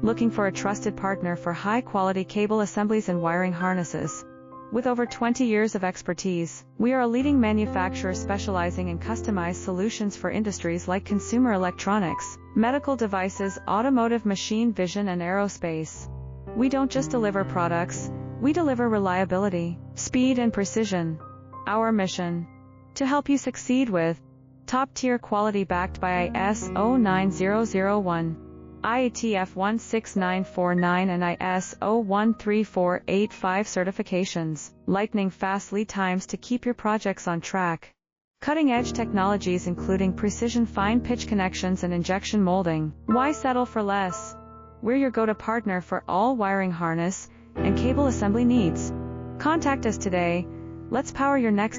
Looking for a trusted partner for high-quality cable assemblies and wiring harnesses? With over 20 years of expertise, we are a leading manufacturer specializing in customized solutions for industries like consumer electronics, medical devices, automotive, machine vision, and aerospace. We don't just deliver products, we deliver reliability, speed, and precision. Our mission: to help you succeed with top-tier quality backed by ISO 9001, IATF 16949 and ISO 13485 certifications, lightning-fast lead times to keep your projects on track. Cutting-edge technologies including precision fine-pitch connections and injection molding. Why settle for less? We're your go-to partner for all wiring harness and cable assembly needs. Contact us today. Let's power your next